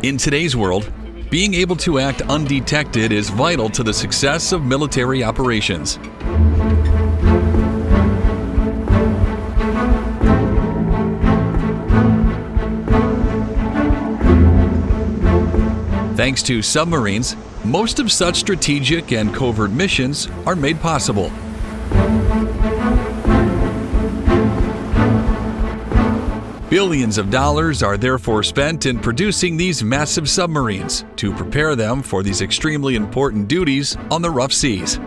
In today's world, being able to act undetected is vital to the success of military operations. Thanks to submarines, most of such strategic and covert missions are made possible. Billions of dollars are therefore spent in producing these massive submarines to prepare them for these extremely important duties on the rough seas.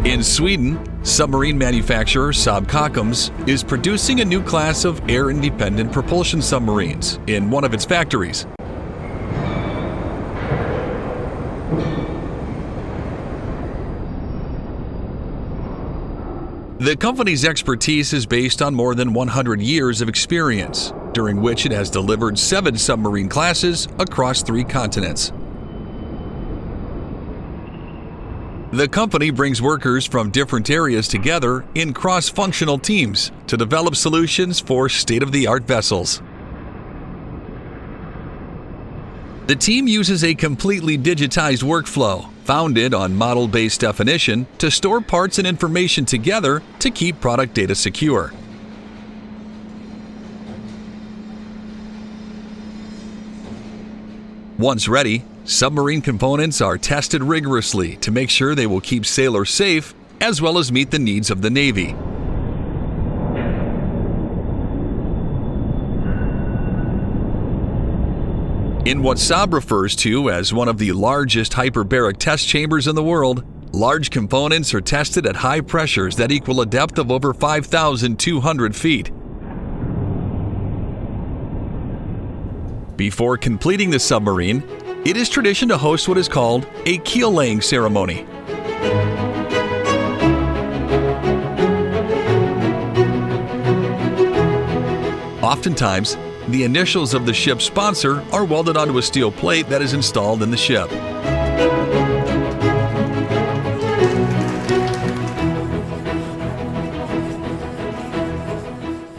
In Sweden, submarine manufacturer Saab Kockums is producing a new class of air-independent propulsion submarines in one of its factories. The company's expertise is based on more than 100 years of experience, during which it has delivered 7 submarine classes across 3 continents. The company brings workers from different areas together in cross-functional teams to develop solutions for state-of-the-art vessels. The team uses a completely digitized workflow, founded on model-based definition, to store parts and information together to keep product data secure. Once ready, submarine components are tested rigorously to make sure they will keep sailors safe as well as meet the needs of the Navy. In what Saab refers to as one of the largest hyperbaric test chambers in the world, large components are tested at high pressures that equal a depth of over 5,200 feet. Before completing the submarine, it is tradition to host what is called a keel-laying ceremony. Oftentimes, the initials of the ship's sponsor are welded onto a steel plate that is installed in the ship.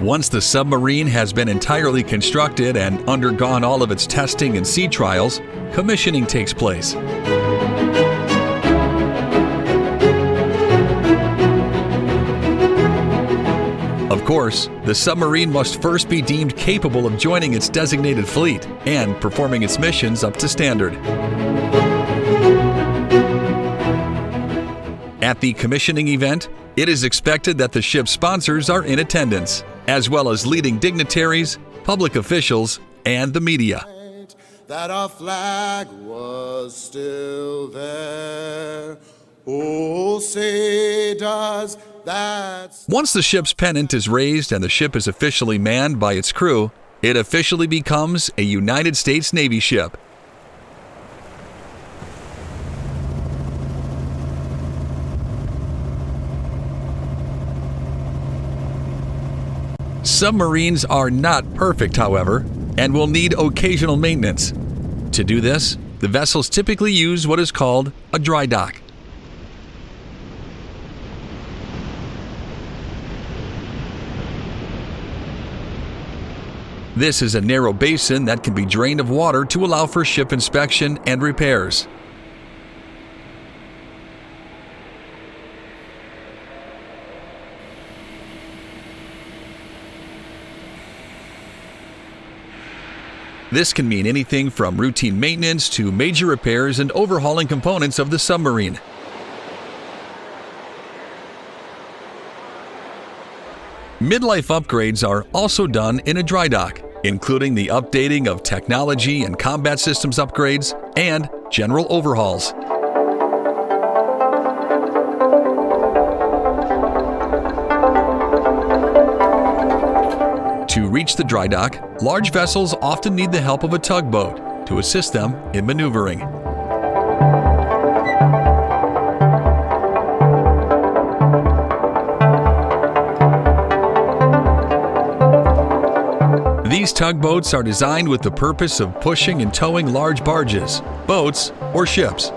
Once the submarine has been entirely constructed and undergone all of its testing and sea trials, commissioning takes place. Of course, the submarine must first be deemed capable of joining its designated fleet and performing its missions up to standard. At the commissioning event, it is expected that the ship's sponsors are in attendance, as well as leading dignitaries, public officials, and the media. That our flag was still there. Oh, say does that... Once the ship's pennant is raised and the ship is officially manned by its crew, it officially becomes a United States Navy ship. Submarines are not perfect, however, and will need occasional maintenance. To do this, the vessels typically use what is called a dry dock. This is a narrow basin that can be drained of water to allow for ship inspection and repairs. This can mean anything from routine maintenance to major repairs and overhauling components of the submarine. Mid-life upgrades are also done in a dry dock, including the updating of technology and combat systems upgrades and general overhauls. To reach the dry dock, large vessels often need the help of a tugboat to assist them in maneuvering. These tugboats are designed with the purpose of pushing and towing large barges, boats, or ships.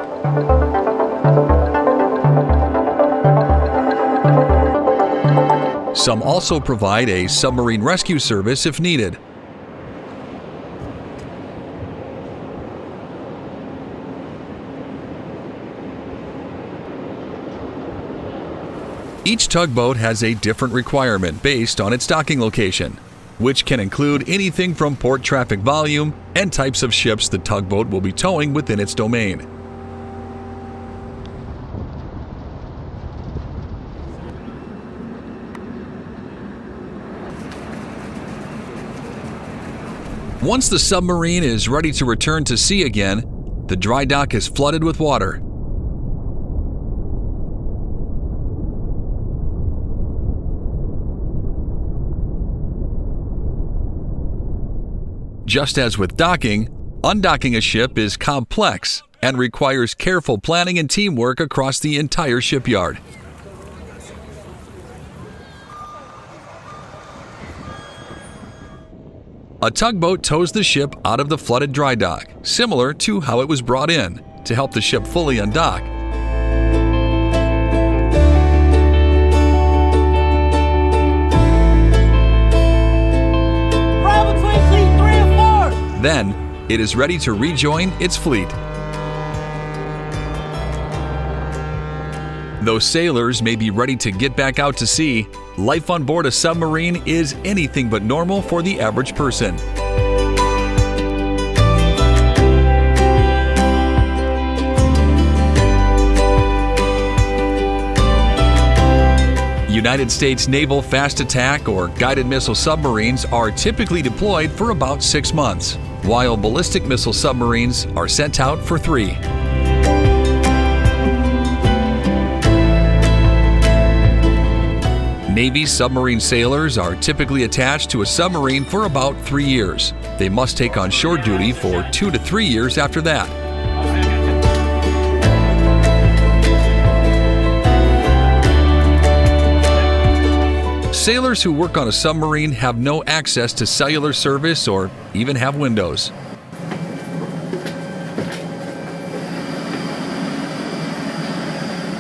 Some also provide a submarine rescue service if needed. Each tugboat has a different requirement based on its docking location, which can include anything from port traffic volume and types of ships the tugboat will be towing within its domain. Once the submarine is ready to return to sea again, the dry dock is flooded with water. Just as with docking, undocking a ship is complex and requires careful planning and teamwork across the entire shipyard. A tugboat tows the ship out of the flooded dry dock, similar to how it was brought in, to help the ship fully undock. Then, it is ready to rejoin its fleet. Though sailors may be ready to get back out to sea, life on board a submarine is anything but normal for the average person. United States Naval Fast Attack or Guided Missile submarines are typically deployed for about 6 months, while ballistic missile submarines are sent out for 3. Navy submarine sailors are typically attached to a submarine for about 3 years. They must take on shore duty for 2 to 3 years after that. Sailors who work on a submarine have no access to cellular service or even have windows.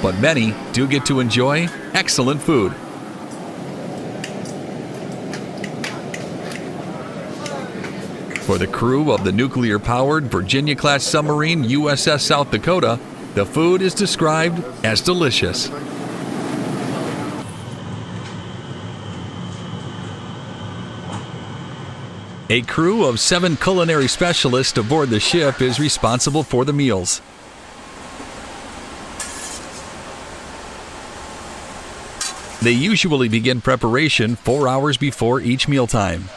But many do get to enjoy excellent food. For the crew of the nuclear-powered Virginia-class submarine USS South Dakota, the food is described as delicious. A crew of 7 culinary specialists aboard the ship is responsible for the meals. They usually begin preparation 4 hours before each mealtime.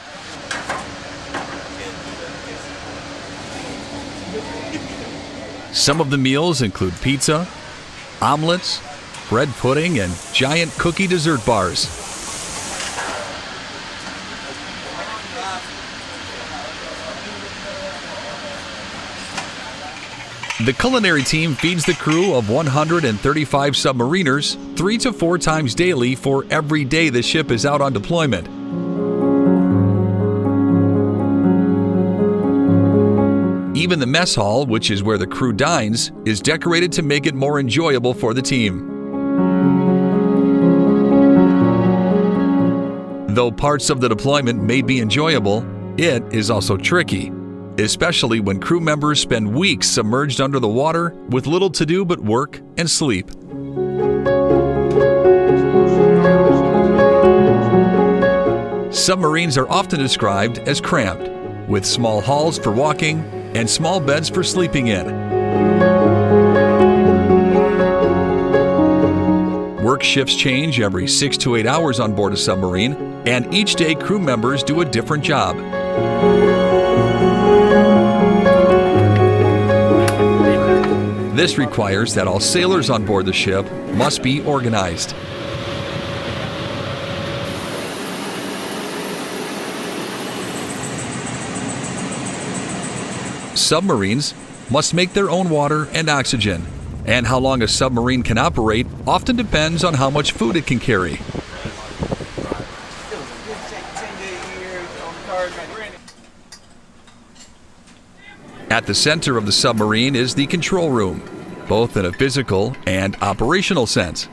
Some of the meals include pizza, omelets, bread pudding, and giant cookie dessert bars. The culinary team feeds the crew of 135 submariners 3 to 4 times daily for every day the ship is out on deployment. Even the mess hall, which is where the crew dines, is decorated to make it more enjoyable for the team. Though parts of the deployment may be enjoyable, it is also tricky, especially when crew members spend weeks submerged under the water with little to do but work and sleep. Submarines are often described as cramped, with small halls for walking and small beds for sleeping in. Work shifts change every 6 to 8 hours on board a submarine, and each day crew members do a different job. This requires that all sailors on board the ship must be organized. Submarines must make their own water and oxygen, and how long a submarine can operate often depends on how much food it can carry. At the center of the submarine is the control room, both in a physical and operational sense.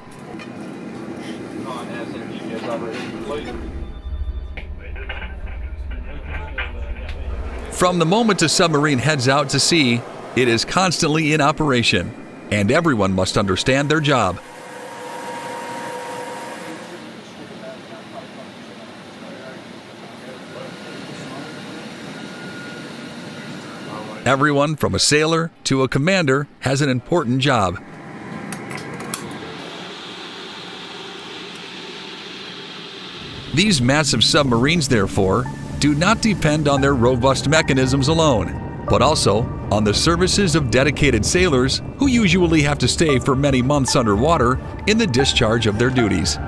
From the moment a submarine heads out to sea, it is constantly in operation, and everyone must understand their job. Everyone from a sailor to a commander has an important job. These massive submarines, therefore, do not depend on their robust mechanisms alone, but also on the services of dedicated sailors who usually have to stay for many months underwater in the discharge of their duties.